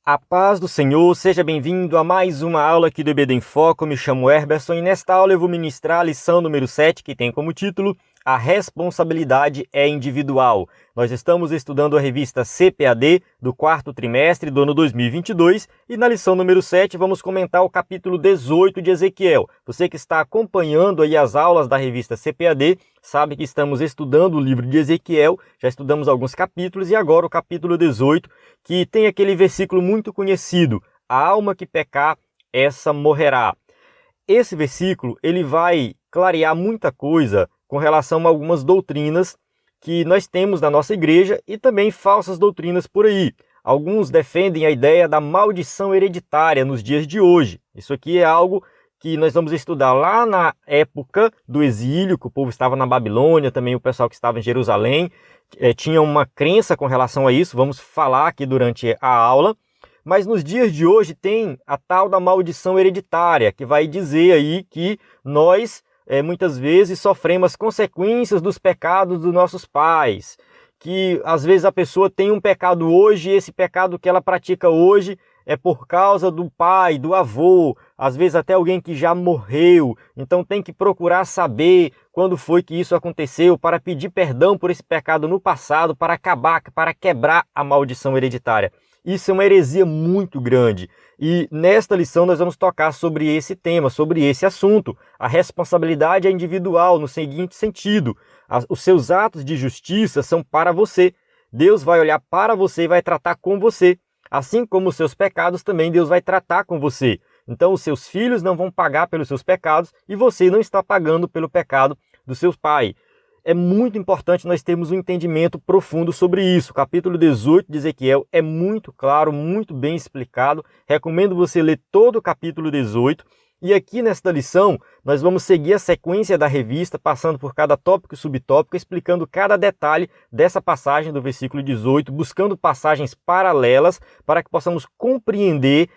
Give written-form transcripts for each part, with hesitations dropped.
A paz do Senhor, seja bem-vindo a mais uma aula aqui do EBD em Foco. Me chamo Herberson e nesta aula eu vou ministrar a lição número 7, que tem como título A Responsabilidade é Individual. Nós estamos estudando a revista CPAD do quarto trimestre do ano 2022 e na lição número 7 vamos comentar o capítulo 18 de Ezequiel. Você que está acompanhando aí as aulas da revista CPAD sabe que estamos estudando o livro de Ezequiel, já estudamos alguns capítulos e agora o capítulo 18, que tem aquele versículo muito conhecido: a alma que pecar, essa morrerá. Esse versículo ele vai clarear muita coisa com relação a algumas doutrinas que nós temos na nossa igreja e também falsas doutrinas por aí. Alguns defendem a ideia da maldição hereditária nos dias de hoje. Isso aqui é algo que nós vamos estudar lá na época do exílio, que o povo estava na Babilônia, também o pessoal que estava em Jerusalém tinha uma crença com relação a isso. Vamos falar aqui durante a aula. Mas nos dias de hoje tem a tal da maldição hereditária, que vai dizer aí que nós muitas vezes sofremos as consequências dos pecados dos nossos pais. Que às vezes a pessoa tem um pecado hoje e esse pecado que ela pratica hoje é por causa do pai, do avô, às vezes até alguém que já morreu. Então tem que procurar saber quando foi que isso aconteceu para pedir perdão por esse pecado no passado, para acabar, para quebrar a maldição hereditária. Isso é uma heresia muito grande. E nesta lição nós vamos tocar sobre esse tema, sobre esse assunto. A responsabilidade é individual no seguinte sentido: os seus atos de justiça são para você. Deus vai olhar para você e vai tratar com você. Assim como os seus pecados, também Deus vai tratar com você. Então os seus filhos não vão pagar pelos seus pecados e você não está pagando pelo pecado do seu pai. É muito importante nós termos um entendimento profundo sobre isso. O capítulo 18 de Ezequiel é muito claro, muito bem explicado. Recomendo você ler todo o capítulo 18. E aqui nesta lição, nós vamos seguir a sequência da revista, passando por cada tópico e subtópico, explicando cada detalhe dessa passagem do versículo 18, buscando passagens paralelas para que possamos compreender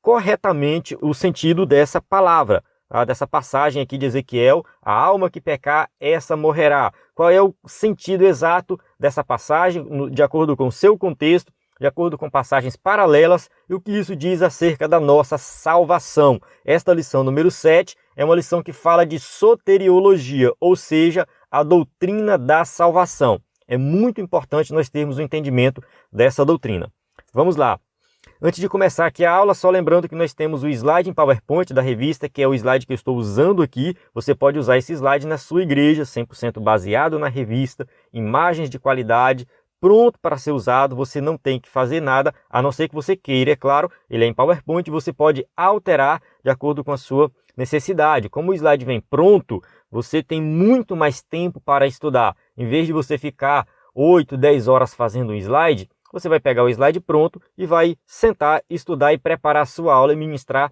corretamente o sentido dessa palavra, dessa passagem aqui de Ezequiel: a alma que pecar, essa morrerá. Qual é o sentido exato dessa passagem, de acordo com o seu contexto, de acordo com passagens paralelas, e o que isso diz acerca da nossa salvação. Esta lição número 7 é uma lição que fala de soteriologia, ou seja, a doutrina da salvação. É muito importante nós termos o entendimento dessa doutrina. Vamos lá. Antes de começar aqui a aula, só lembrando que nós temos o slide em PowerPoint da revista, que é o slide que eu estou usando aqui. Você pode usar esse slide na sua igreja, 100% baseado na revista, imagens de qualidade, pronto para ser usado. Você não tem que fazer nada, a não ser que você queira, é claro. Ele é em PowerPoint, você pode alterar de acordo com a sua necessidade. Como o slide vem pronto, você tem muito mais tempo para estudar. Em vez de você ficar 8, 10 horas fazendo um slide, você vai pegar o slide pronto e vai sentar, estudar e preparar a sua aula e ministrar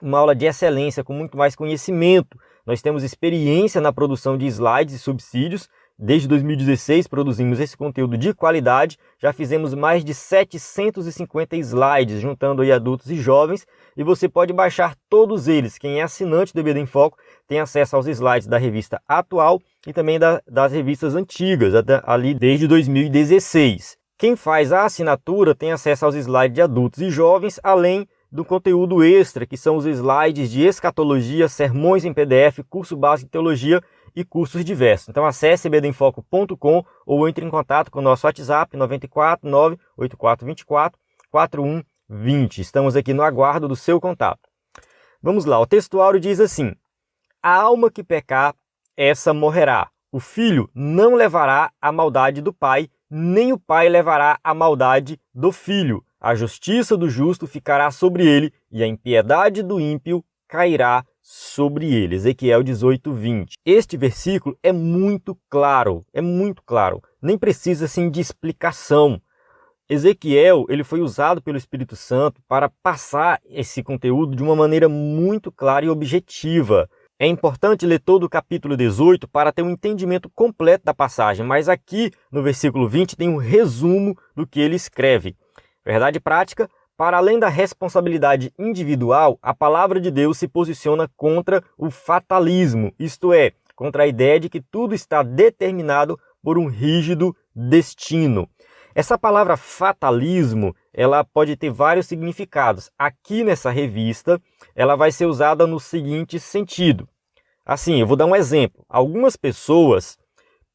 uma aula de excelência com muito mais conhecimento. Nós temos experiência na produção de slides e subsídios. Desde 2016 produzimos esse conteúdo de qualidade. Já fizemos mais de 750 slides, juntando aí adultos e jovens. E você pode baixar todos eles. Quem é assinante do EBD em Foco tem acesso aos slides da revista atual e também das revistas antigas, ali desde 2016. Quem faz a assinatura tem acesso aos slides de adultos e jovens, além do conteúdo extra, que são os slides de escatologia, sermões em PDF, curso básico de teologia e cursos diversos. Então acesse ebdemfoco.com ou entre em contato com o nosso WhatsApp 94 98424 4120. Estamos aqui no aguardo do seu contato. Vamos lá, o textuário diz assim: a alma que pecar, essa morrerá. O filho não levará a maldade do pai, nem o pai levará a maldade do filho. A justiça do justo ficará sobre ele, e a impiedade do ímpio cairá sobre ele. Ezequiel 18, 20. Este versículo é muito claro, nem precisa assim de explicação. Ezequiel ele foi usado pelo Espírito Santo para passar esse conteúdo de uma maneira muito clara e objetiva. É importante ler todo o capítulo 18 para ter um entendimento completo da passagem, mas aqui no versículo 20 tem um resumo do que ele escreve. Verdade prática: para além da responsabilidade individual, a palavra de Deus se posiciona contra o fatalismo, isto é, contra a ideia de que tudo está determinado por um rígido destino. Essa palavra fatalismo, ela pode ter vários significados. Aqui nessa revista, ela vai ser usada no seguinte sentido. Assim, eu vou dar um exemplo. Algumas pessoas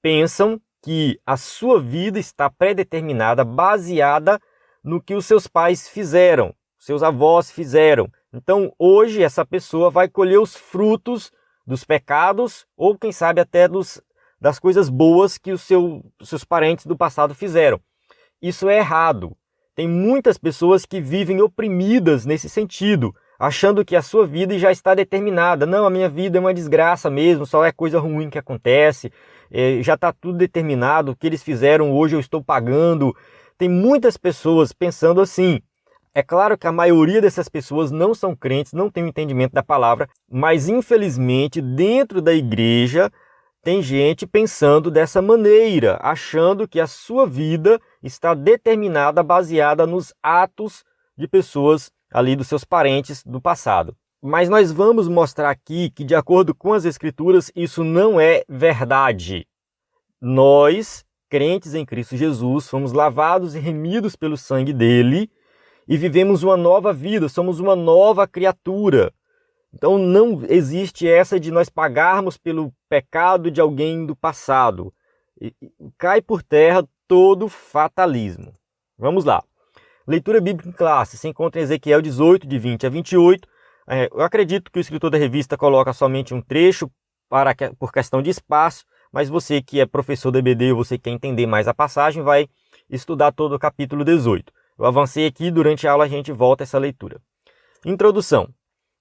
pensam que a sua vida está predeterminada, baseada no que os seus pais fizeram, seus avós fizeram. Então, hoje, essa pessoa vai colher os frutos dos pecados ou, quem sabe, até das coisas boas que os seus parentes do passado fizeram. Isso é errado. Tem muitas pessoas que vivem oprimidas nesse sentido, achando que a sua vida já está determinada. Não, a minha vida é uma desgraça mesmo, só é coisa ruim que acontece, já está tudo determinado, o que eles fizeram hoje eu estou pagando. Tem muitas pessoas pensando assim. É claro que a maioria dessas pessoas não são crentes, não tem o entendimento da palavra, mas infelizmente dentro da igreja tem gente pensando dessa maneira, achando que a sua vida está determinada, baseada nos atos de pessoas ali dos seus parentes do passado. Mas nós vamos mostrar aqui que, de acordo com as Escrituras, isso não é verdade. Nós, crentes em Cristo Jesus, fomos lavados e remidos pelo sangue dele e vivemos uma nova vida, somos uma nova criatura. Então não existe essa de nós pagarmos pelo pecado de alguém do passado. Cai por terra todo fatalismo. Vamos lá. Leitura bíblica em classe. Se encontra em Ezequiel 18, de 20 a 28. Eu acredito que o escritor da revista coloca somente um trecho por questão de espaço, mas você que é professor da EBD ou você que quer entender mais a passagem, vai estudar todo o capítulo 18. Eu avancei aqui, durante a aula a gente volta a essa leitura. Introdução.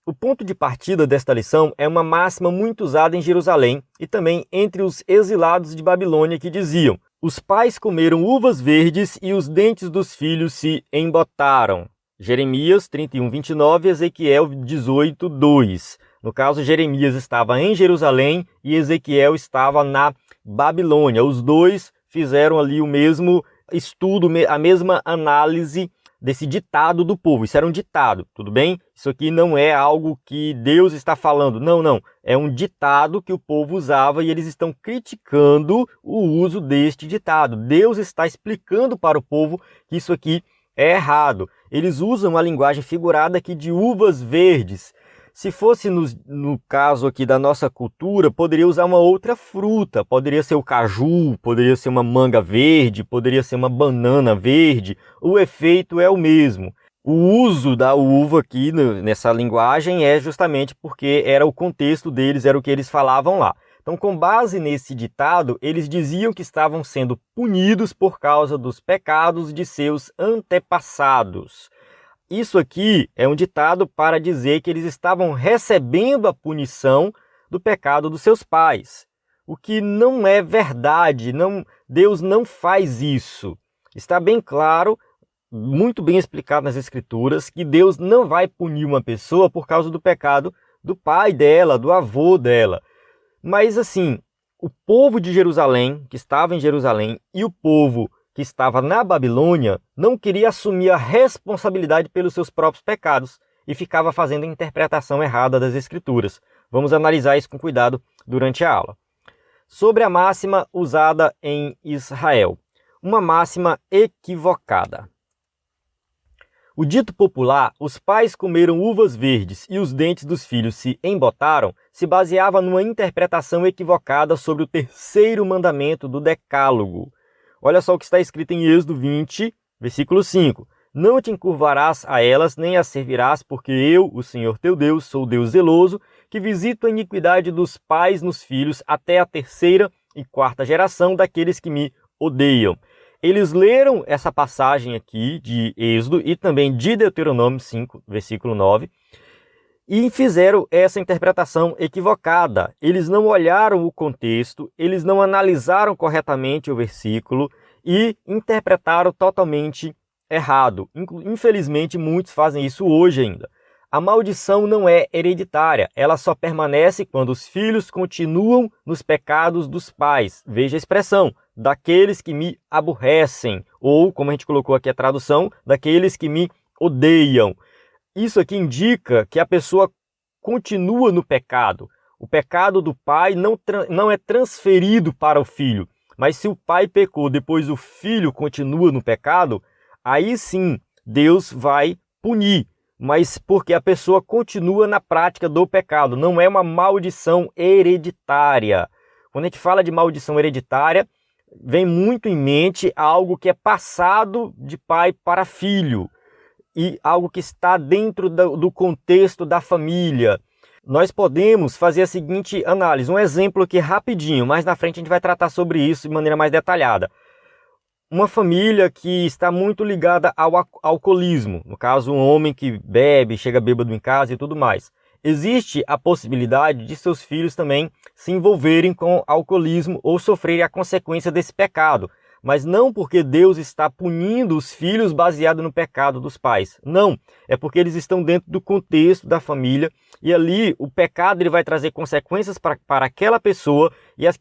O ponto de partida desta lição é uma máxima muito usada em Jerusalém e também entre os exilados de Babilônia que diziam: os pais comeram uvas verdes e os dentes dos filhos se embotaram. Jeremias 31, 29 e Ezequiel 18, 2. No caso, Jeremias estava em Jerusalém e Ezequiel estava na Babilônia. Os dois fizeram ali o mesmo estudo, a mesma análise desse ditado do povo. Isso era um ditado, tudo bem? Isso aqui não é algo que Deus está falando. Não, não. É um ditado que o povo usava e eles estão criticando o uso deste ditado. Deus está explicando para o povo que isso aqui é errado. Eles usam a linguagem figurada aqui de uvas verdes. Se fosse no caso aqui da nossa cultura, poderia usar uma outra fruta. Poderia ser o caju, poderia ser uma manga verde, poderia ser uma banana verde. O efeito é o mesmo. O uso da uva aqui nessa linguagem é justamente porque era o contexto deles, era o que eles falavam lá. Então, com base nesse ditado, eles diziam que estavam sendo punidos por causa dos pecados de seus antepassados. Isso aqui é um ditado para dizer que eles estavam recebendo a punição do pecado dos seus pais. O que não é verdade, Deus não faz isso. Está bem claro, muito bem explicado nas Escrituras, que Deus não vai punir uma pessoa por causa do pecado do pai dela, do avô dela. Mas assim, o povo de Jerusalém, que estava em Jerusalém, e o povo que estava na Babilônia, não queria assumir a responsabilidade pelos seus próprios pecados e ficava fazendo a interpretação errada das Escrituras. Vamos analisar isso com cuidado durante a aula. Sobre a máxima usada em Israel. Uma máxima equivocada. O dito popular, os pais comeram uvas verdes e os dentes dos filhos se embotaram, se baseava numa interpretação equivocada sobre o terceiro mandamento do Decálogo. Olha só o que está escrito em Êxodo 20, versículo 5. Não te encurvarás a elas, nem as servirás, porque eu, o Senhor teu Deus, sou Deus zeloso, que visito a iniquidade dos pais nos filhos até a terceira e quarta geração daqueles que me odeiam. Eles leram essa passagem aqui de Êxodo e também de Deuteronômio 5, versículo 9, e fizeram essa interpretação equivocada. Eles não olharam o contexto, eles não analisaram corretamente o versículo e interpretaram totalmente errado. Infelizmente, muitos fazem isso hoje ainda. A maldição não é hereditária, ela só permanece quando os filhos continuam nos pecados dos pais. Veja a expressão, daqueles que me aborrecem, ou, como a gente colocou aqui a tradução, daqueles que me odeiam. Isso aqui indica que a pessoa continua no pecado. O pecado do pai não é transferido para o filho, Mas se o pai pecou, depois o filho continua no pecado, aí sim Deus vai punir, mas porque a pessoa continua na prática do pecado, não é uma maldição hereditária. Quando a gente fala de maldição hereditária, vem muito em mente algo que é passado de pai para filho e algo que está dentro do contexto da família. Nós podemos fazer a seguinte análise, um exemplo aqui rapidinho, mais na frente a gente vai tratar sobre isso de maneira mais detalhada. Uma família que está muito ligada ao alcoolismo, no caso um homem que bebe, chega bêbado em casa e tudo mais. Existe a possibilidade de seus filhos também se envolverem com alcoolismo ou sofrerem a consequência desse pecado, mas não porque Deus está punindo os filhos baseado no pecado dos pais. Não, é porque eles estão dentro do contexto da família e ali o pecado ele vai trazer consequências para aquela pessoa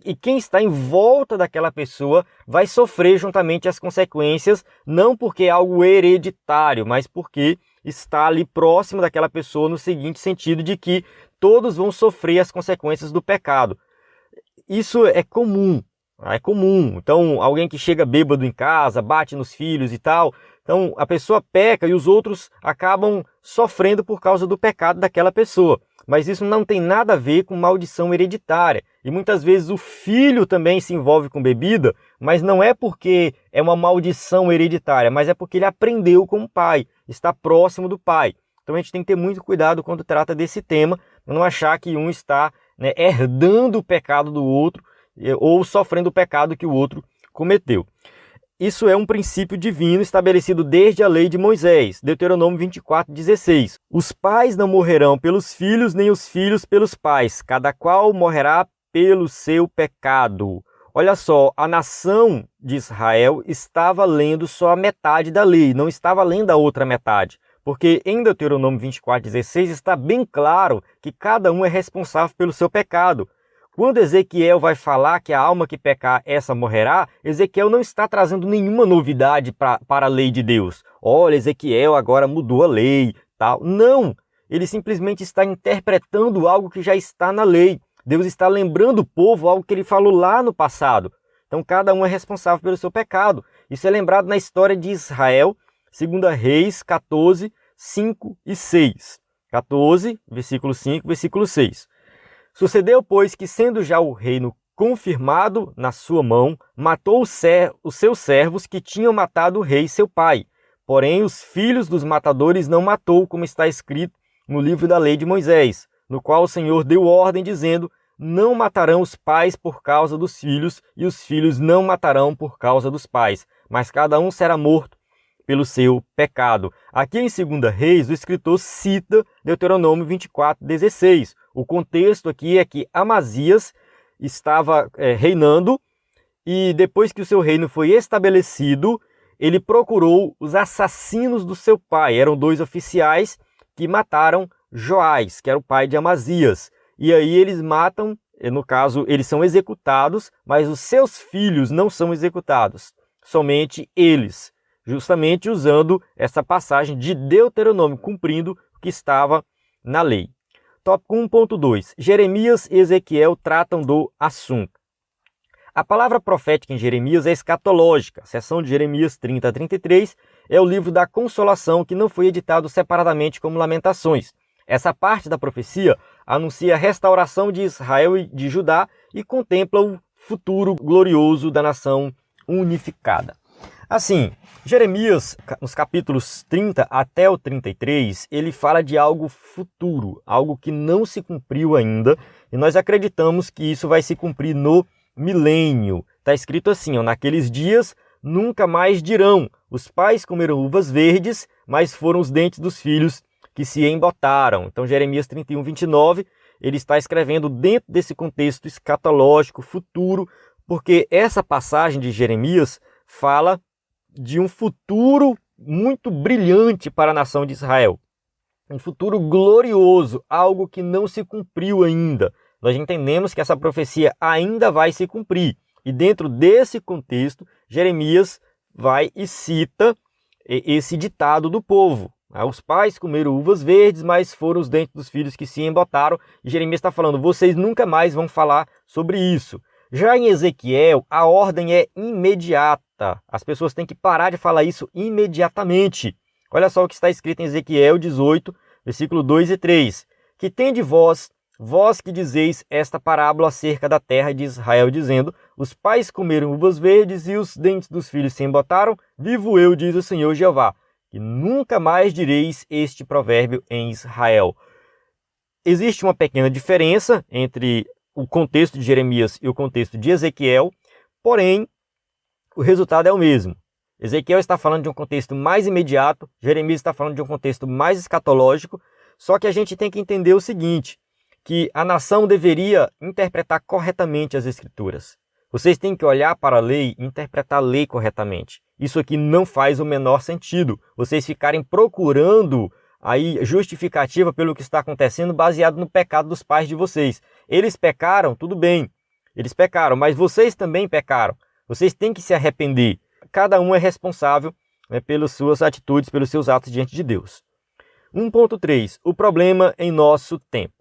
e quem está em volta daquela pessoa vai sofrer juntamente as consequências, não porque é algo hereditário, mas porque está ali próximo daquela pessoa no seguinte sentido de que todos vão sofrer as consequências do pecado. Isso é comum. É comum. Então, alguém que chega bêbado em casa, bate nos filhos e tal. Então, a pessoa peca e os outros acabam sofrendo por causa do pecado daquela pessoa. Mas isso não tem nada a ver com maldição hereditária. E muitas vezes o filho também se envolve com bebida, mas não é porque é uma maldição hereditária, mas é porque ele aprendeu com o pai, está próximo do pai. Então, a gente tem que ter muito cuidado quando trata desse tema, para não achar que um está, herdando o pecado do outro, ou sofrendo o pecado que o outro cometeu. Isso é um princípio divino estabelecido desde a lei de Moisés, Deuteronômio 24:16. Os pais não morrerão pelos filhos, nem os filhos pelos pais, cada qual morrerá pelo seu pecado. Olha só, a nação de Israel estava lendo só a metade da lei, não estava lendo a outra metade. Porque em Deuteronômio 24:16 está bem claro que cada um é responsável pelo seu pecado. Quando Ezequiel vai falar que a alma que pecar, essa morrerá, Ezequiel não está trazendo nenhuma novidade para a lei de Deus. Olha, Ezequiel agora mudou a lei, tal. Não, ele simplesmente está interpretando algo que já está na lei. Deus está lembrando o povo algo que ele falou lá no passado. Então cada um é responsável pelo seu pecado. Isso é lembrado na história de Israel, 2 Reis 14, 5 e 6. 14, versículo 5, versículo 6. Sucedeu, pois, que sendo já o reino confirmado na sua mão, matou os seus servos que tinham matado o rei seu pai. Porém, os filhos dos matadores não matou, como está escrito no livro da lei de Moisés, no qual o Senhor deu ordem, dizendo: não matarão os pais por causa dos filhos, e os filhos não matarão por causa dos pais, mas cada um será morto pelo seu pecado. Aqui em 2 Reis, o escritor cita Deuteronômio 24:16. O contexto aqui é que Amazias estava reinando e depois que o seu reino foi estabelecido, ele procurou os assassinos do seu pai. Eram 2 oficiais que mataram Joás, que era o pai de Amazias. E aí eles matam, no caso, eles são executados, mas os seus filhos não são executados, somente eles. Justamente usando essa passagem de Deuteronômio, cumprindo o que estava na lei. Tópico 1.2. Jeremias e Ezequiel tratam do assunto. A palavra profética em Jeremias é escatológica. A seção de Jeremias 30 a 33 é o livro da consolação que não foi editado separadamente como Lamentações. Essa parte da profecia anuncia a restauração de Israel e de Judá e contempla o futuro glorioso da nação unificada. Assim, Jeremias, nos capítulos 30 até o 33, ele fala de algo futuro, algo que não se cumpriu ainda, e nós acreditamos que isso vai se cumprir no milênio. Está escrito assim, naqueles dias nunca mais dirão, os pais comeram uvas verdes, mas foram os dentes dos filhos que se embotaram. Então Jeremias 31, 29, ele está escrevendo dentro desse contexto escatológico, futuro, porque essa passagem de Jeremias fala de um futuro muito brilhante para a nação de Israel. Um futuro glorioso, algo que não se cumpriu ainda. Nós entendemos que essa profecia ainda vai se cumprir. E dentro desse contexto, Jeremias vai e cita esse ditado do povo. Os pais comeram uvas verdes, mas foram os dentes dos filhos que se embotaram. E Jeremias está falando, vocês nunca mais vão falar sobre isso. Já em Ezequiel, a ordem é imediata. As pessoas têm que parar de falar isso imediatamente. Olha só o que está escrito em Ezequiel 18, versículo 2 e 3. Que tende vós, vós que dizeis esta parábola acerca da terra de Israel, dizendo: os pais comeram uvas verdes e os dentes dos filhos se embotaram, vivo eu, diz o Senhor Jeová, que nunca mais direis este provérbio em Israel. Existe uma pequena diferença entre o contexto de Jeremias e o contexto de Ezequiel, porém, o resultado é o mesmo. Ezequiel está falando de um contexto mais imediato, Jeremias está falando de um contexto mais escatológico, só que a gente tem que entender o seguinte, que a nação deveria interpretar corretamente as Escrituras. Vocês têm que olhar para a lei e interpretar a lei corretamente. Isso aqui não faz o menor sentido. Vocês ficarem procurando aí justificativa pelo que está acontecendo baseado no pecado dos pais de vocês. Eles pecaram, tudo bem. Eles pecaram, mas vocês também pecaram. Vocês têm que se arrepender. Cada um é responsável, né, pelas suas atitudes, pelos seus atos diante de Deus. 1.3. O problema em nosso tempo.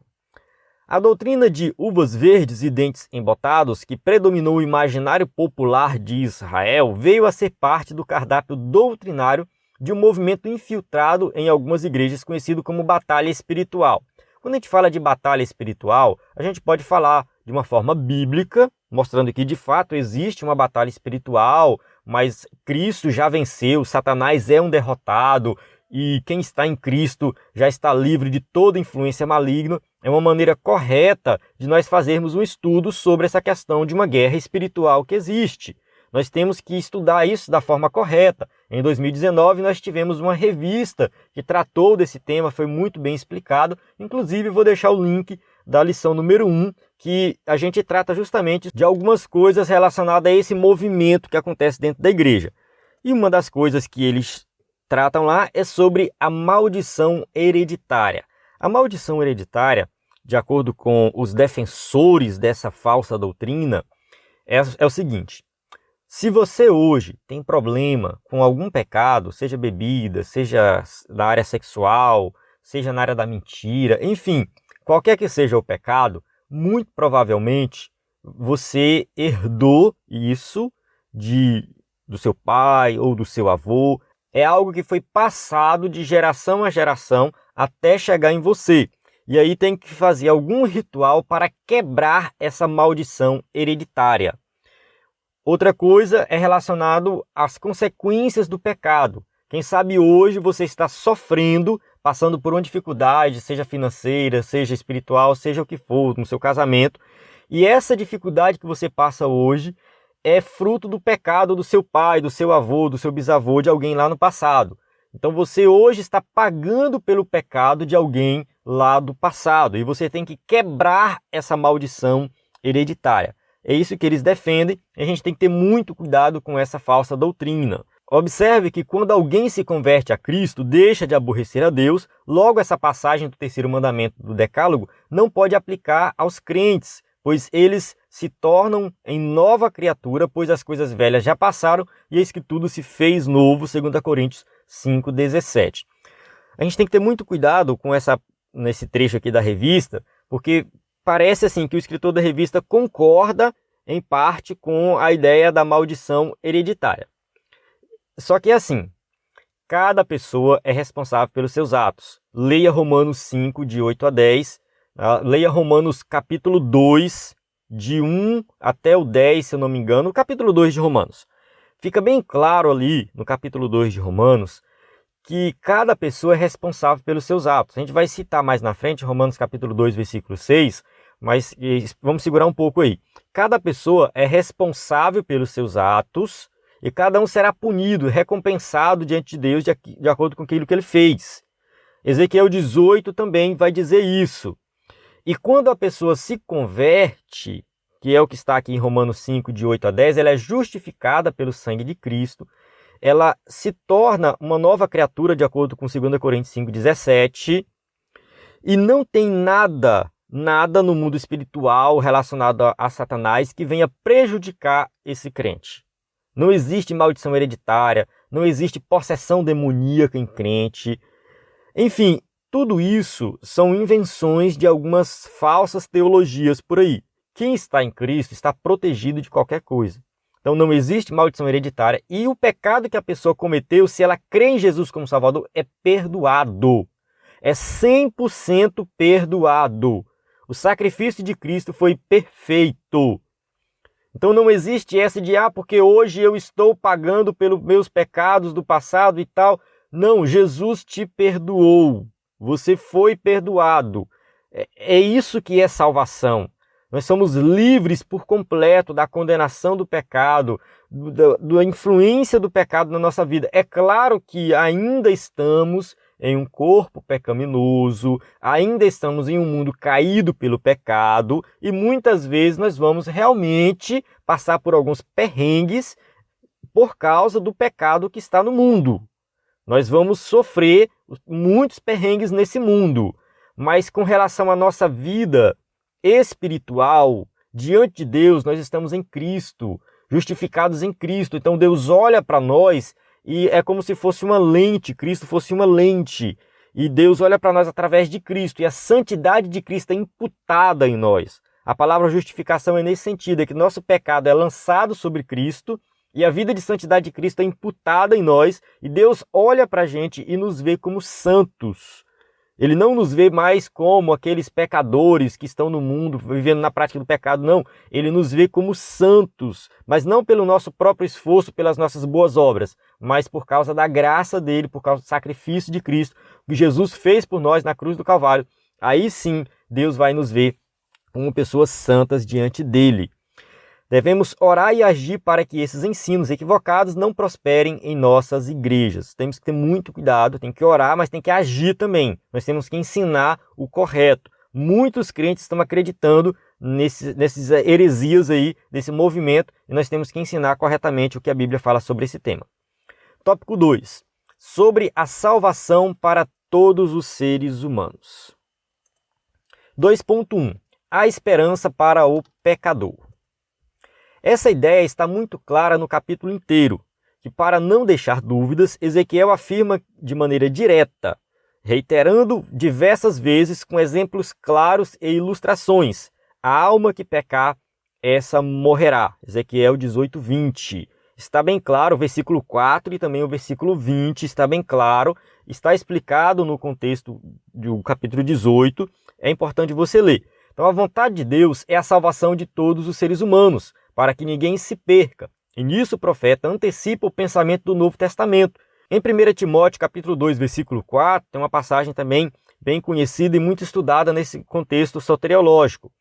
A doutrina de uvas verdes e dentes embotados, que predominou o imaginário popular de Israel, veio a ser parte do cardápio doutrinário de um movimento infiltrado em algumas igrejas conhecido como batalha espiritual. Quando a gente fala de batalha espiritual, a gente pode falar de uma forma bíblica, mostrando que de fato existe uma batalha espiritual, mas Cristo já venceu, Satanás é um derrotado e quem está em Cristo já está livre de toda influência maligna. É uma maneira correta de nós fazermos um estudo sobre essa questão de uma guerra espiritual que existe. Nós temos que estudar isso da forma correta. Em 2019, nós tivemos uma revista que tratou desse tema, foi muito bem explicado. Inclusive, vou deixar o link da lição número 1, que a gente trata justamente de algumas coisas relacionadas a esse movimento que acontece dentro da igreja. E uma das coisas que eles tratam lá é sobre a maldição hereditária. A maldição hereditária, de acordo com os defensores dessa falsa doutrina, é o seguinte: se você hoje tem problema com algum pecado, seja bebida, seja na área sexual, seja na área da mentira, enfim, qualquer que seja o pecado, muito provavelmente você herdou isso do seu pai ou do seu avô. É algo que foi passado de geração a geração até chegar em você. E aí tem que fazer algum ritual para quebrar essa maldição hereditária. Outra coisa é relacionado às consequências do pecado. Quem sabe hoje você está sofrendo, passando por uma dificuldade, seja financeira, seja espiritual, seja o que for, no seu casamento. E essa dificuldade que você passa hoje é fruto do pecado do seu pai, do seu avô, do seu bisavô, de alguém lá no passado. Então você hoje está pagando pelo pecado de alguém lá do passado. E você tem que quebrar essa maldição hereditária. É isso que eles defendem, e a gente tem que ter muito cuidado com essa falsa doutrina. Observe que quando alguém se converte a Cristo, deixa de aborrecer a Deus, logo essa passagem do terceiro mandamento do Decálogo não pode aplicar aos crentes, pois eles se tornam em nova criatura, pois as coisas velhas já passaram e eis que tudo se fez novo, 2 Coríntios 5,17. A gente tem que ter muito cuidado com nesse trecho aqui da revista, porque parece assim que o escritor da revista concorda em parte com a ideia da maldição hereditária. Só que é assim, cada pessoa é responsável pelos seus atos. Leia Romanos 5, de 8 a 10, leia Romanos capítulo 2, de 1 até o 10, se eu não me engano, o capítulo 2 de Romanos. Fica bem claro ali, no capítulo 2 de Romanos, que cada pessoa é responsável pelos seus atos. A gente vai citar mais na frente, Romanos capítulo 2, versículo 6, mas vamos segurar um pouco aí. Cada pessoa é responsável pelos seus atos e cada um será punido, recompensado diante de Deus de acordo com aquilo que ele fez. Ezequiel 18 também vai dizer isso. E quando a pessoa se converte, que é o que está aqui em Romanos 5, de 8 a 10, ela é justificada pelo sangue de Cristo, ela se torna uma nova criatura, de acordo com 2 Coríntios 5, 17, e não tem nada no mundo espiritual relacionado a Satanás que venha prejudicar esse crente. Não existe maldição hereditária, não existe possessão demoníaca em crente. Enfim, tudo isso são invenções de algumas falsas teologias por aí, quem está em Cristo está protegido de qualquer coisa. Então não existe maldição hereditária e o pecado que a pessoa cometeu, se ela crê em Jesus como Salvador, é perdoado. É 100% perdoado. O sacrifício de Cristo foi perfeito. Então não existe essa de, porque hoje eu estou pagando pelos meus pecados do passado e tal. Não, Jesus te perdoou. Você foi perdoado. É isso que é salvação. Nós somos livres por completo da condenação do pecado, da influência do pecado na nossa vida. É claro que ainda estamos em um corpo pecaminoso, ainda estamos em um mundo caído pelo pecado e muitas vezes nós vamos realmente passar por alguns perrengues por causa do pecado que está no mundo. Nós vamos sofrer muitos perrengues nesse mundo, mas com relação à nossa vida espiritual, diante de Deus, nós estamos em Cristo, justificados em Cristo. Então Deus olha para nós e é como se fosse uma lente, Cristo fosse uma lente. E Deus olha para nós através de Cristo e a santidade de Cristo é imputada em nós. A palavra justificação é nesse sentido, é que nosso pecado é lançado sobre Cristo e a vida de santidade de Cristo é imputada em nós e Deus olha para a gente e nos vê como santos. Ele não nos vê mais como aqueles pecadores que estão no mundo vivendo na prática do pecado, não. Ele nos vê como santos, mas não pelo nosso próprio esforço, pelas nossas boas obras, mas por causa da graça dele, por causa do sacrifício de Cristo, que Jesus fez por nós na cruz do Calvário. Aí sim, Deus vai nos ver como pessoas santas diante dele. Devemos orar e agir para que esses ensinos equivocados não prosperem em nossas igrejas. Temos que ter muito cuidado, tem que orar, mas tem que agir também. Nós temos que ensinar o correto. Muitos crentes estão acreditando nesses heresias aí, desse movimento, e nós temos que ensinar corretamente o que a Bíblia fala sobre esse tema. Tópico 2. Sobre a salvação para todos os seres humanos. 2.1. A esperança para o pecador. Essa ideia está muito clara no capítulo inteiro, que para não deixar dúvidas, Ezequiel afirma de maneira direta, reiterando diversas vezes com exemplos claros e ilustrações. A alma que pecar, essa morrerá. Ezequiel 18:20. Está bem claro o versículo 4 e também o versículo 20, está bem claro, está explicado no contexto do capítulo 18, é importante você ler. Então a vontade de Deus é a salvação de todos os seres humanos, para que ninguém se perca. E nisso o profeta antecipa o pensamento do Novo Testamento. Em 1 Timóteo capítulo 2, versículo 4, tem uma passagem também bem conhecida e muito estudada nesse contexto soteriológico,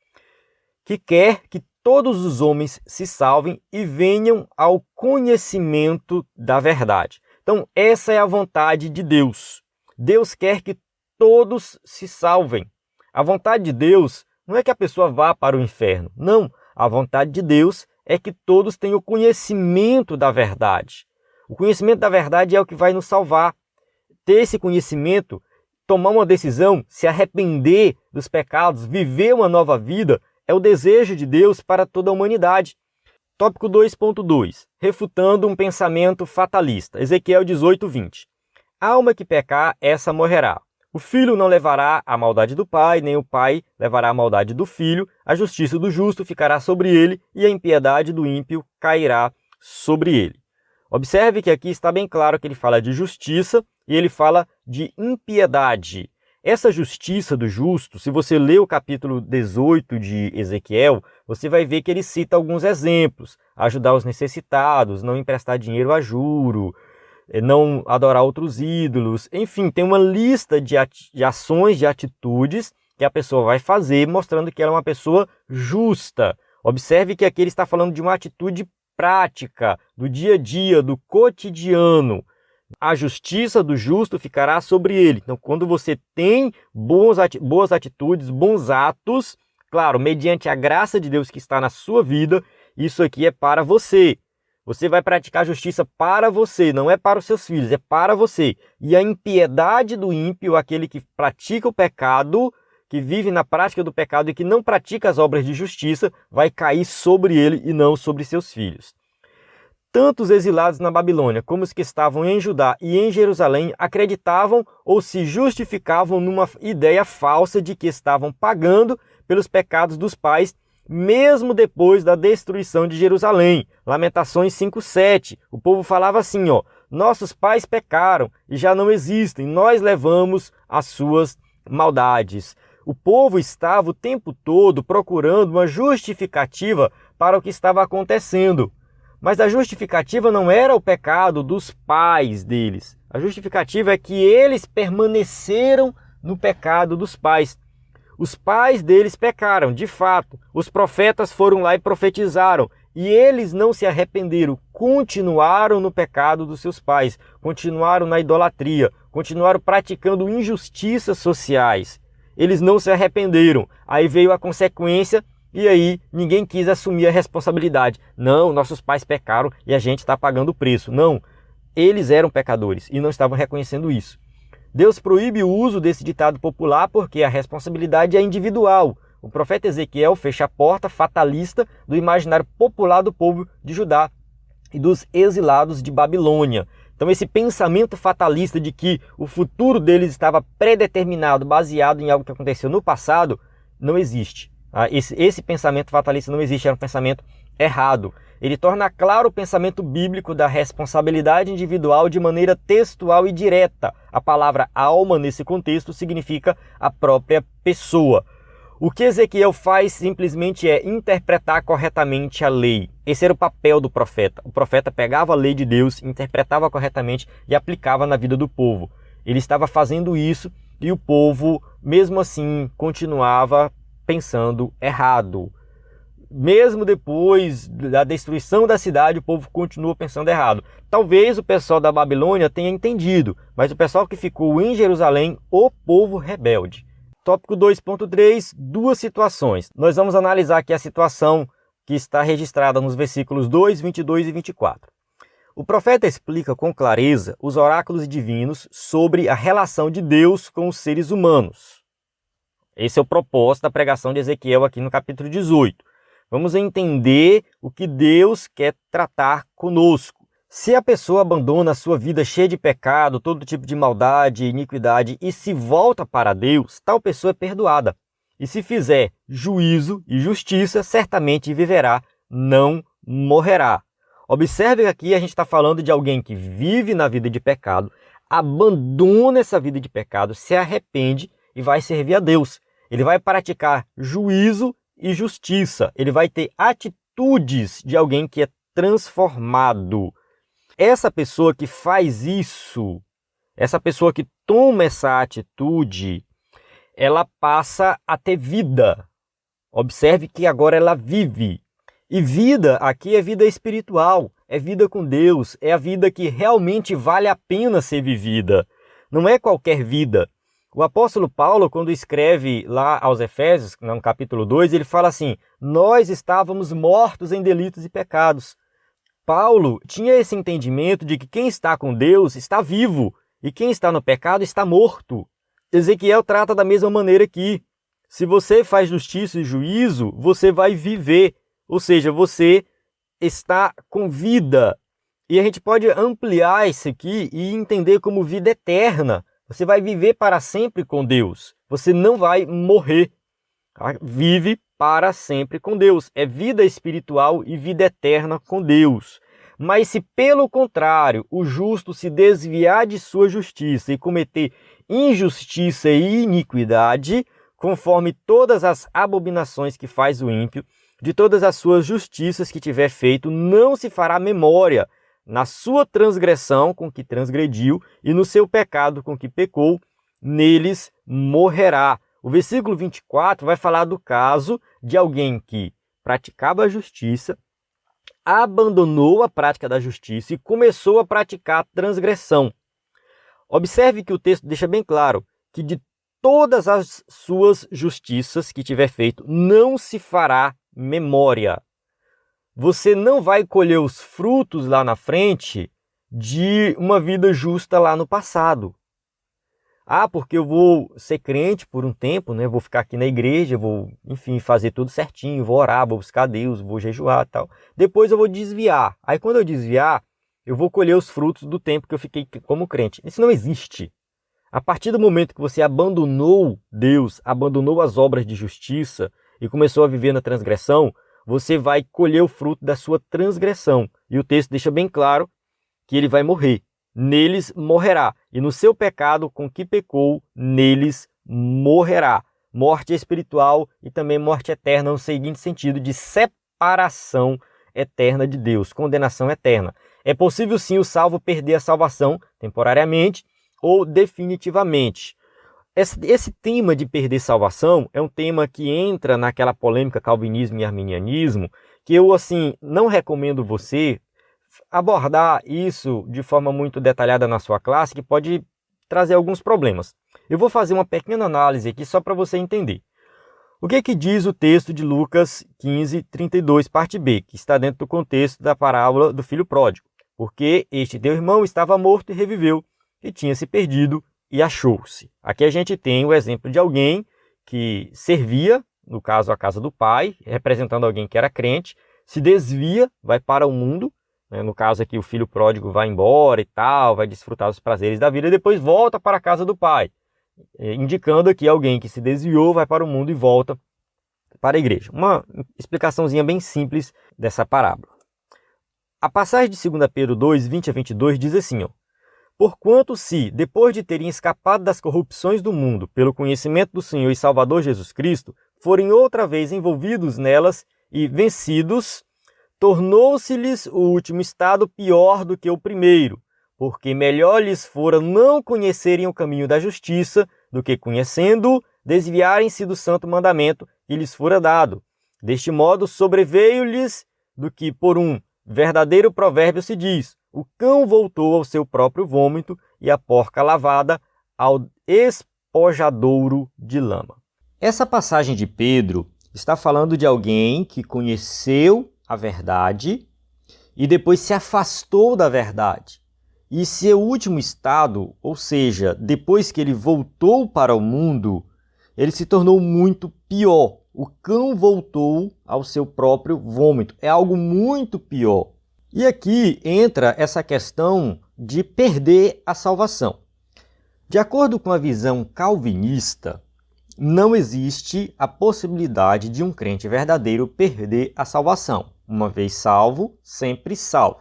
que quer que todos os homens se salvem e venham ao conhecimento da verdade. Então, essa é a vontade de Deus. Deus quer que todos se salvem. A vontade de Deus não é que a pessoa vá para o inferno, não. A vontade de Deus é que todos tenham o conhecimento da verdade. O conhecimento da verdade é o que vai nos salvar. Ter esse conhecimento, tomar uma decisão, se arrepender dos pecados, viver uma nova vida, é o desejo de Deus para toda a humanidade. Tópico 2.2. Refutando um pensamento fatalista. Ezequiel 18:20. A alma que pecar, essa morrerá. O filho não levará a maldade do pai, nem o pai levará a maldade do filho. A justiça do justo ficará sobre ele e a impiedade do ímpio cairá sobre ele. Observe que aqui está bem claro que ele fala de justiça e ele fala de impiedade. Essa justiça do justo, se você ler o capítulo 18 de Ezequiel, você vai ver que ele cita alguns exemplos. Ajudar os necessitados, não emprestar dinheiro a juro, não adorar outros ídolos, enfim, tem uma lista de ações, de atitudes que a pessoa vai fazer, mostrando que ela é uma pessoa justa. Observe que aqui ele está falando de uma atitude prática, do dia a dia, do cotidiano. A justiça do justo ficará sobre ele. Então, quando você tem boas atitudes, bons atos, claro, mediante a graça de Deus que está na sua vida, isso aqui é para você. Você vai praticar justiça para você, não é para os seus filhos, é para você. E a impiedade do ímpio, aquele que pratica o pecado, que vive na prática do pecado e que não pratica as obras de justiça, vai cair sobre ele e não sobre seus filhos. Tanto os exilados na Babilônia como os que estavam em Judá e em Jerusalém acreditavam ou se justificavam numa ideia falsa de que estavam pagando pelos pecados dos pais mesmo depois da destruição de Jerusalém. Lamentações 5:7. O povo falava assim, ó: nossos pais pecaram e já não existem, nós levamos as suas maldades. O povo estava o tempo todo procurando uma justificativa para o que estava acontecendo. Mas a justificativa não era o pecado dos pais deles. A justificativa é que eles permaneceram no pecado dos pais. Os pais deles pecaram, de fato. Os profetas foram lá e profetizaram. E eles não se arrependeram, continuaram no pecado dos seus pais, continuaram na idolatria, continuaram praticando injustiças sociais. Eles não se arrependeram. Aí veio a consequência e aí ninguém quis assumir a responsabilidade. Não, nossos pais pecaram e a gente está pagando o preço. Não, eles eram pecadores e não estavam reconhecendo isso. Deus proíbe o uso desse ditado popular porque a responsabilidade é individual. O profeta Ezequiel fecha a porta fatalista do imaginário popular do povo de Judá e dos exilados de Babilônia. Então esse pensamento fatalista de que o futuro deles estava predeterminado, baseado em algo que aconteceu no passado, não existe. Esse pensamento fatalista não existe, era um pensamento errado. Ele torna claro o pensamento bíblico da responsabilidade individual de maneira textual e direta. A palavra alma, nesse contexto, significa a própria pessoa. O que Ezequiel faz simplesmente é interpretar corretamente a lei. Esse era o papel do profeta. O profeta pegava a lei de Deus, interpretava corretamente e aplicava na vida do povo. Ele estava fazendo isso e o povo, mesmo assim, continuava pensando errado. Mesmo depois da destruição da cidade, o povo continua pensando errado. Talvez o pessoal da Babilônia tenha entendido, mas o pessoal que ficou em Jerusalém, o povo rebelde. Tópico 2.3, duas situações. Nós vamos analisar aqui a situação que está registrada nos versículos 2, 22 e 24. O profeta explica com clareza os oráculos divinos sobre a relação de Deus com os seres humanos. Esse é o propósito da pregação de Ezequiel aqui no capítulo 18. Vamos entender o que Deus quer tratar conosco. Se a pessoa abandona a sua vida cheia de pecado, todo tipo de maldade, iniquidade e se volta para Deus, tal pessoa é perdoada. E se fizer juízo e justiça, certamente viverá, não morrerá. Observe que aqui a gente está falando de alguém que vive na vida de pecado, abandona essa vida de pecado, se arrepende e vai servir a Deus. Ele vai praticar juízo e justiça. Ele vai ter atitudes de alguém que é transformado. Essa pessoa que faz isso, essa pessoa que toma essa atitude, ela passa a ter vida. Observe que agora ela vive. E vida aqui é vida espiritual, é vida com Deus, é a vida que realmente vale a pena ser vivida. Não é qualquer vida. O apóstolo Paulo, quando escreve lá aos Efésios, no capítulo 2, ele fala assim: nós estávamos mortos em delitos e pecados. Paulo tinha esse entendimento de que quem está com Deus está vivo e quem está no pecado está morto. Ezequiel trata da mesma maneira aqui. Se você faz justiça e juízo, você vai viver, ou seja, você está com vida. E a gente pode ampliar isso aqui e entender como vida eterna. Você vai viver para sempre com Deus. Você não vai morrer. Vive para sempre com Deus. É vida espiritual e vida eterna com Deus. Mas se pelo contrário o justo se desviar de sua justiça e cometer injustiça e iniquidade, conforme todas as abominações que faz o ímpio, de todas as suas justiças que tiver feito, não se fará memória. Na sua transgressão com que transgrediu e no seu pecado com que pecou, neles morrerá. O versículo 24 vai falar do caso de alguém que praticava a justiça, abandonou a prática da justiça e começou a praticar a transgressão. Observe que o texto deixa bem claro que de todas as suas justiças que tiver feito, não se fará memória. Você não vai colher os frutos lá na frente de uma vida justa lá no passado. Ah, porque eu vou ser crente por um tempo, né? Vou ficar aqui na igreja, vou, enfim, fazer tudo certinho, vou orar, vou buscar Deus, vou jejuar e tal. Depois eu vou desviar. Aí quando eu desviar, eu vou colher os frutos do tempo que eu fiquei como crente. Isso não existe. A partir do momento que você abandonou Deus, abandonou as obras de justiça e começou a viver na transgressão, você vai colher o fruto da sua transgressão. E o texto deixa bem claro que ele vai morrer. Neles morrerá. E no seu pecado com que pecou, neles morrerá. Morte espiritual e também morte eterna, no seguinte sentido de separação eterna de Deus, condenação eterna. É possível sim o salvo perder a salvação temporariamente ou definitivamente. Esse tema de perder salvação é um tema que entra naquela polêmica calvinismo e arminianismo, que eu assim não recomendo você abordar isso de forma muito detalhada na sua classe, que pode trazer alguns problemas. Eu vou fazer uma pequena análise aqui só para você entender. O que diz o texto de Lucas 15, 32, parte B, que está dentro do contexto da parábola do filho pródigo? Porque este teu irmão estava morto e reviveu, e tinha se perdido e achou-se. Aqui a gente tem o exemplo de alguém que servia, no caso a casa do pai, representando alguém que era crente, se desvia, vai para o mundo, né? No caso aqui o filho pródigo vai embora e tal, vai desfrutar dos prazeres da vida e depois volta para a casa do pai, indicando aqui alguém que se desviou, vai para o mundo e volta para a igreja. Uma explicaçãozinha bem simples dessa parábola. A passagem de 2 Pedro 2, 20 a 22 diz assim, ó: porquanto se, depois de terem escapado das corrupções do mundo pelo conhecimento do Senhor e Salvador Jesus Cristo, forem outra vez envolvidos nelas e vencidos, tornou-se-lhes o último estado pior do que o primeiro, porque melhor lhes fora não conhecerem o caminho da justiça, do que conhecendo-o, desviarem-se do santo mandamento que lhes fora dado. Deste modo sobreveio-lhes do que por um verdadeiro provérbio se diz: o cão voltou ao seu próprio vômito e a porca lavada ao espojadouro de lama. Essa passagem de Pedro está falando de alguém que conheceu a verdade e depois se afastou da verdade. E seu último estado, ou seja, depois que ele voltou para o mundo, ele se tornou muito pior. O cão voltou ao seu próprio vômito. É algo muito pior. E aqui entra essa questão de perder a salvação. De acordo com a visão calvinista, não existe a possibilidade de um crente verdadeiro perder a salvação. Uma vez salvo, sempre salvo.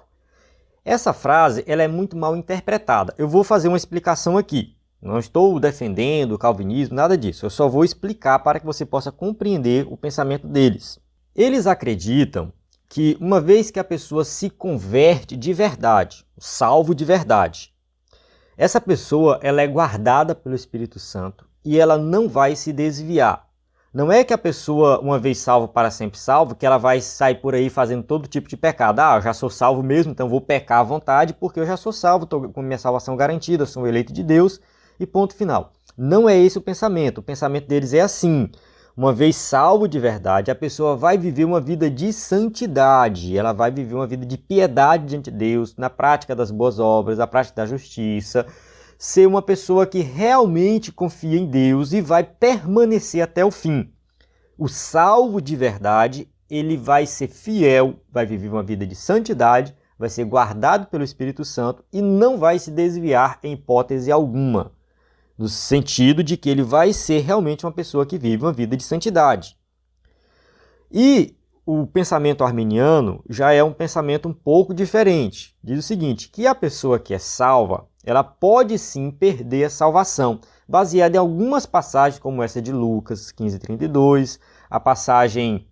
Essa frase ela é muito mal interpretada. Eu vou fazer uma explicação aqui. Não estou defendendo o calvinismo, nada disso. Eu só vou explicar para que você possa compreender o pensamento deles. Eles acreditam que uma vez que a pessoa se converte de verdade, salvo de verdade, essa pessoa ela é guardada pelo Espírito Santo e ela não vai se desviar. Não é que a pessoa, uma vez salvo, para sempre salvo, que ela vai sair por aí fazendo todo tipo de pecado. Ah, eu já sou salvo mesmo, então vou pecar à vontade porque eu já sou salvo, estou com minha salvação garantida, sou um eleito de Deus e ponto final. Não é esse o pensamento. O pensamento deles é assim: uma vez salvo de verdade, a pessoa vai viver uma vida de santidade, ela vai viver uma vida de piedade diante de Deus, na prática das boas obras, na prática da justiça, ser uma pessoa que realmente confia em Deus e vai permanecer até o fim. O salvo de verdade, ele vai ser fiel, vai viver uma vida de santidade, vai ser guardado pelo Espírito Santo e não vai se desviar em hipótese alguma, no sentido de que ele vai ser realmente uma pessoa que vive uma vida de santidade. E o pensamento arminiano já é um pensamento um pouco diferente. Diz o seguinte, que a pessoa que é salva, ela pode sim perder a salvação, baseada em algumas passagens, como essa de Lucas 15:32, a passagem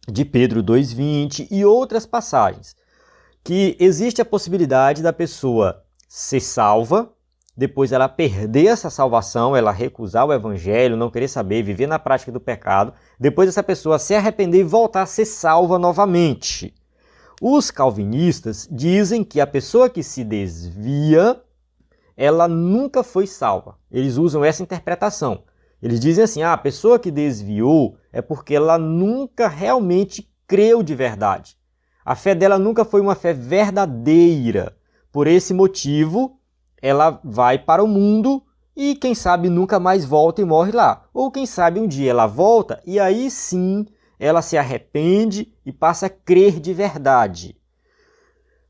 de Pedro 2:20 e outras passagens, que existe a possibilidade da pessoa ser salva, depois ela perder essa salvação, ela recusar o evangelho, não querer saber, viver na prática do pecado, depois essa pessoa se arrepender e voltar a ser salva novamente. Os calvinistas dizem que a pessoa que se desvia, ela nunca foi salva. Eles usam essa interpretação. Eles dizem assim, a pessoa que desviou é porque ela nunca realmente creu de verdade. A fé dela nunca foi uma fé verdadeira. Por esse motivo, ela vai para o mundo e quem sabe nunca mais volta e morre lá. Ou quem sabe um dia ela volta e aí sim ela se arrepende e passa a crer de verdade.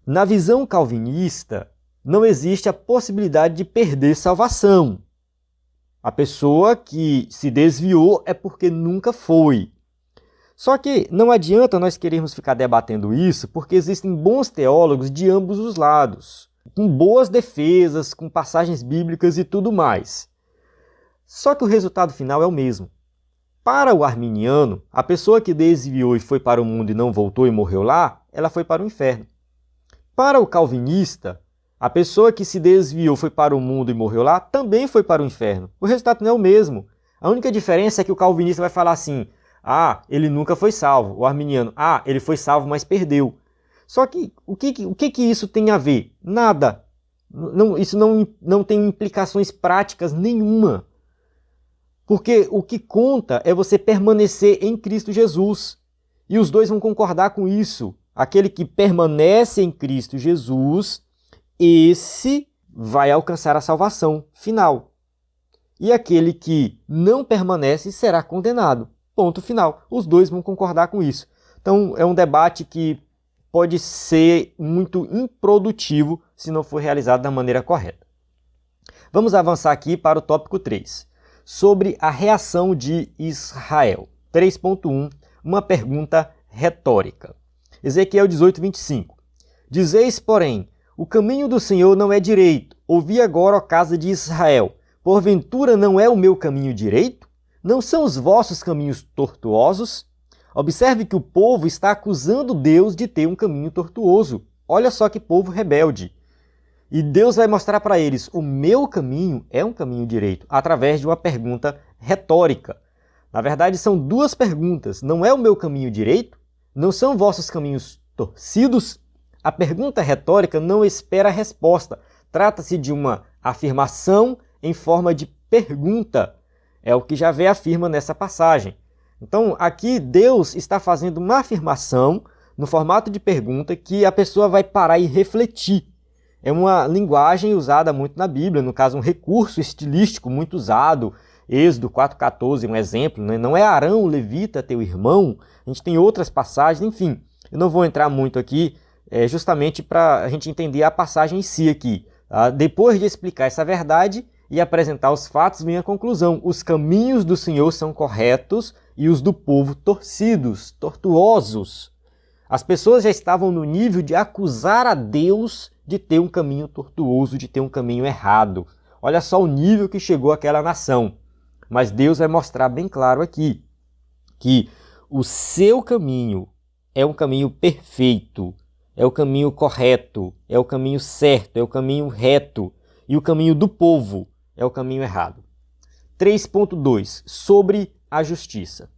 Na visão calvinista, não existe a possibilidade de perder salvação. A pessoa que se desviou é porque nunca foi. Só que não adianta nós querermos ficar debatendo isso, porque existem bons teólogos de ambos os lados, com boas defesas, com passagens bíblicas e tudo mais. Só que o resultado final é o mesmo. Para o arminiano, a pessoa que desviou e foi para o mundo e não voltou e morreu lá, ela foi para o inferno. Para o calvinista, a pessoa que se desviou, foi para o mundo e morreu lá, também foi para o inferno. O resultado não é o mesmo. A única diferença é que o calvinista vai falar assim: ah, ele nunca foi salvo. O arminiano: ah, ele foi salvo, mas perdeu. Só que o que isso tem a ver? Nada. Isso não tem implicações práticas nenhuma. Porque o que conta é você permanecer em Cristo Jesus. E os dois vão concordar com isso. Aquele que permanece em Cristo Jesus, esse vai alcançar a salvação final. E aquele que não permanece será condenado. Ponto final. Os dois vão concordar com isso. Então é um debate que pode ser muito improdutivo se não for realizado da maneira correta. Vamos avançar aqui para o tópico 3, sobre a reação de Israel. 3.1, uma pergunta retórica. Ezequiel 18:25. Dizeis, porém, o caminho do Senhor não é direito. Ouvi agora, ó casa de Israel. Porventura não é o meu caminho direito? Não são os vossos caminhos tortuosos? Observe que o povo está acusando Deus de ter um caminho tortuoso. Olha só que povo rebelde. E Deus vai mostrar para eles: o meu caminho é um caminho direito, através de uma pergunta retórica. Na verdade, são duas perguntas. Não é o meu caminho direito? Não são vossos caminhos torcidos? A pergunta retórica não espera a resposta. Trata-se de uma afirmação em forma de pergunta. É o que Javé afirma nessa passagem. Então, aqui Deus está fazendo uma afirmação no formato de pergunta que a pessoa vai parar e refletir. É uma linguagem usada muito na Bíblia, no caso um recurso estilístico muito usado. Êxodo 4,14 é um exemplo, né? Não é Arão, levita, teu irmão. A gente tem outras passagens, enfim. Eu não vou entrar muito aqui, justamente para a gente entender a passagem em si aqui. Tá? Depois de explicar essa verdade e apresentar os fatos, vem a conclusão: os caminhos do Senhor são corretos e os do povo torcidos, tortuosos. As pessoas já estavam no nível de acusar a Deus de ter um caminho tortuoso, de ter um caminho errado. Olha só o nível que chegou aquela nação. Mas Deus vai mostrar bem claro aqui que o seu caminho é um caminho perfeito, é o caminho correto, é o caminho certo, é o caminho reto, e o caminho do povo é o caminho errado. 3.2, sobre a justiça.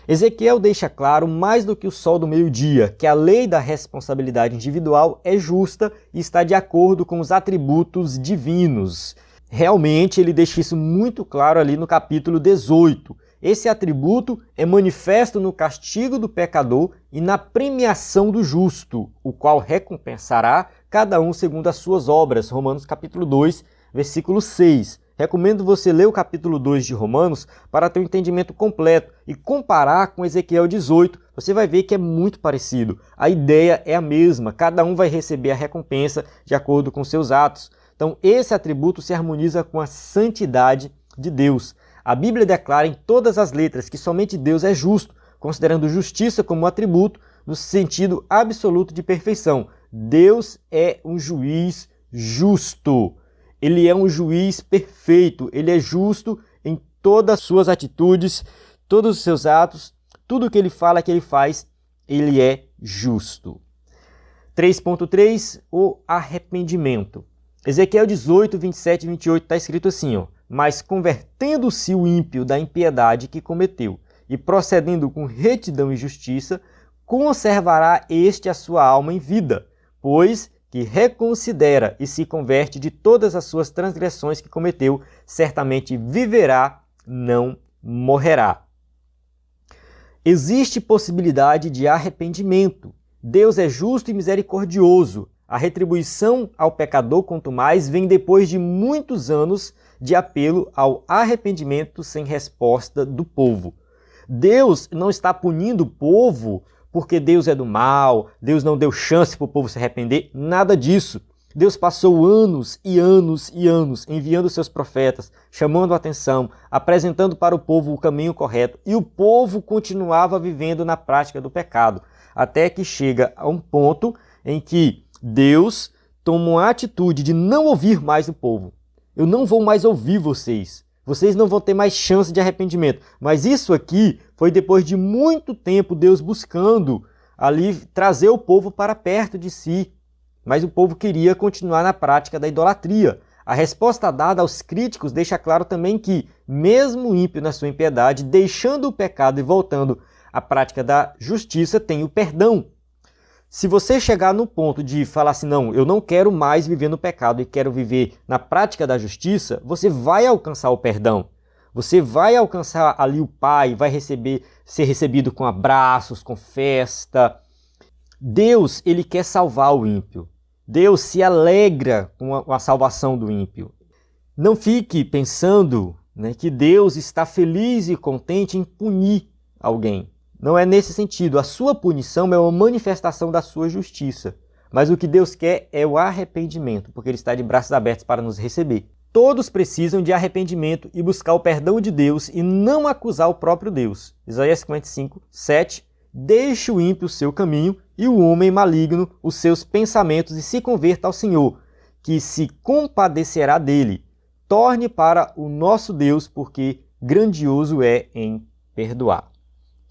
Ezequiel deixa claro, mais do que o sol do meio-dia, que a lei da responsabilidade individual é justa e está de acordo com os atributos divinos. Realmente ele deixa isso muito claro ali no capítulo 18. Esse atributo é manifesto no castigo do pecador e na premiação do justo, o qual recompensará cada um segundo as suas obras. Romanos capítulo 2, versículo 6. Recomendo você ler o capítulo 2 de Romanos para ter um entendimento completo e comparar com Ezequiel 18. Você vai ver que é muito parecido. A ideia é a mesma, cada um vai receber a recompensa de acordo com seus atos. Então, esse atributo se harmoniza com a santidade de Deus. A Bíblia declara em todas as letras que somente Deus é justo, considerando justiça como um atributo no sentido absoluto de perfeição. Deus é um juiz justo. Ele é um juiz perfeito. Ele é justo em todas as suas atitudes, todos os seus atos, tudo que ele fala, que ele faz, ele é justo. 3.3, o arrependimento. Ezequiel 18, 27 e 28 está escrito assim, ó: mas convertendo-se o ímpio da impiedade que cometeu e procedendo com retidão e justiça, conservará este a sua alma em vida, pois que reconsidera e se converte de todas as suas transgressões que cometeu, certamente viverá, não morrerá. Existe possibilidade de arrependimento. Deus é justo e misericordioso. A retribuição ao pecador, quanto mais, vem depois de muitos anos de apelo ao arrependimento sem resposta do povo. Deus não está punindo o povo porque Deus é do mal, Deus não deu chance para o povo se arrepender, nada disso. Deus passou anos e anos e anos enviando seus profetas, chamando a atenção, apresentando para o povo o caminho correto, e o povo continuava vivendo na prática do pecado, até que chega a um ponto em que Deus toma uma atitude de não ouvir mais o povo. Eu não vou mais ouvir vocês. Vocês não vão ter mais chance de arrependimento. Mas isso aqui foi depois de muito tempo Deus buscando ali trazer o povo para perto de si. Mas o povo queria continuar na prática da idolatria. A resposta dada aos críticos deixa claro também que, mesmo o ímpio na sua impiedade, deixando o pecado e voltando à prática da justiça, tem o perdão. Se você chegar no ponto de falar assim, não, eu não quero mais viver no pecado e quero viver na prática da justiça, você vai alcançar o perdão. Você vai alcançar ali o Pai, vai ser recebido com abraços, com festa. Deus, ele quer salvar o ímpio. Deus se alegra com a salvação do ímpio. Não fique pensando, né, que Deus está feliz e contente em punir alguém. Não é nesse sentido. A sua punição é uma manifestação da sua justiça. Mas o que Deus quer é o arrependimento, porque Ele está de braços abertos para nos receber. Todos precisam de arrependimento e buscar o perdão de Deus e não acusar o próprio Deus. Isaías 55, 7. Deixe o ímpio o seu caminho e o homem maligno os seus pensamentos e se converta ao Senhor, que se compadecerá dele. Torne para o nosso Deus, porque grandioso é em perdoar.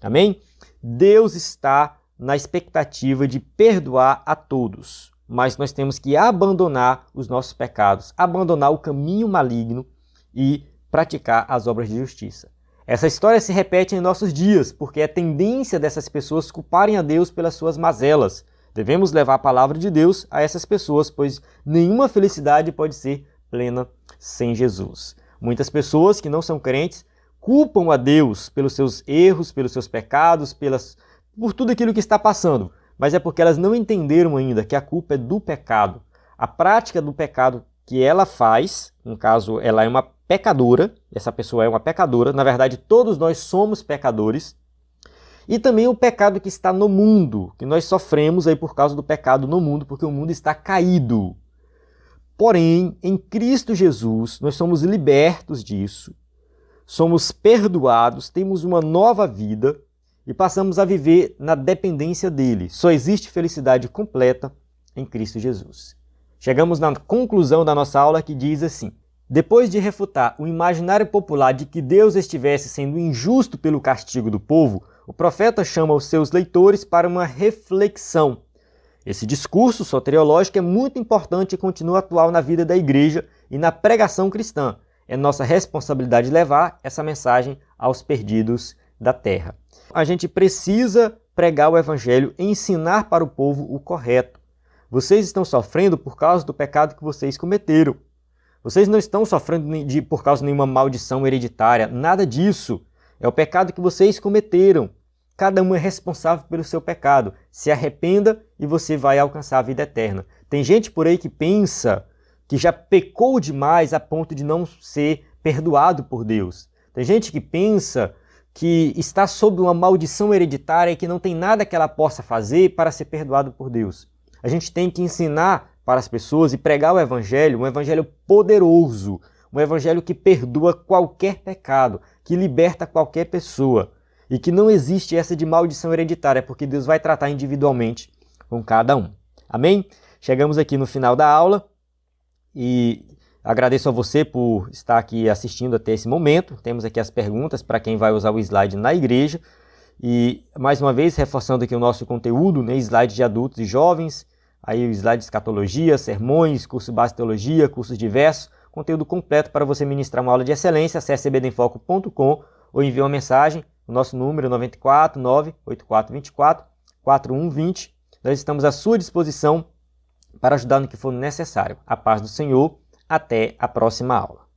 Amém? Deus está na expectativa de perdoar a todos, mas nós temos que abandonar os nossos pecados, abandonar o caminho maligno e praticar as obras de justiça. Essa história se repete em nossos dias, porque é tendência dessas pessoas culparem a Deus pelas suas mazelas. Devemos levar a palavra de Deus a essas pessoas, pois nenhuma felicidade pode ser plena sem Jesus. Muitas pessoas que não são crentes culpam a Deus pelos seus erros, pelos seus pecados, por tudo aquilo que está passando. Mas é porque elas não entenderam ainda que a culpa é do pecado. A prática do pecado que ela faz, no caso, ela é uma pecadora, essa pessoa é uma pecadora, na verdade todos nós somos pecadores, e também o pecado que está no mundo, que nós sofremos aí por causa do pecado no mundo, porque o mundo está caído. Porém, em Cristo Jesus, nós somos libertos disso, somos perdoados, temos uma nova vida e passamos a viver na dependência dele. Só existe felicidade completa em Cristo Jesus. Chegamos na conclusão da nossa aula que diz assim: depois de refutar o imaginário popular de que Deus estivesse sendo injusto pelo castigo do povo, o profeta chama os seus leitores para uma reflexão. Esse discurso soteriológico é muito importante e continua atual na vida da igreja e na pregação cristã. É nossa responsabilidade levar essa mensagem aos perdidos da terra. A gente precisa pregar o evangelho e ensinar para o povo o correto. Vocês estão sofrendo por causa do pecado que vocês cometeram. Vocês não estão sofrendo por causa de nenhuma maldição hereditária, nada disso. É o pecado que vocês cometeram. Cada um é responsável pelo seu pecado. Se arrependa e você vai alcançar a vida eterna. Tem gente por aí que pensa que já pecou demais a ponto de não ser perdoado por Deus. Tem gente que pensa que está sob uma maldição hereditária e que não tem nada que ela possa fazer para ser perdoado por Deus. A gente tem que ensinar para as pessoas e pregar o evangelho, um evangelho poderoso, um evangelho que perdoa qualquer pecado, que liberta qualquer pessoa e que não existe essa de maldição hereditária, porque Deus vai tratar individualmente com cada um. Amém? Chegamos aqui no final da aula e agradeço a você por estar aqui assistindo até esse momento. Temos aqui as perguntas para quem vai usar o slide na igreja. E, mais uma vez, reforçando aqui o nosso conteúdo, né, slide de adultos e jovens, aí o slide de escatologia, sermões, curso base de teologia, cursos diversos, conteúdo completo para você ministrar uma aula de excelência. Acesse cbdemfoco.com ou envie uma mensagem, o nosso número é 94 98424 4120. Nós estamos à sua disposição para ajudar no que for necessário. A paz do Senhor. Até a próxima aula.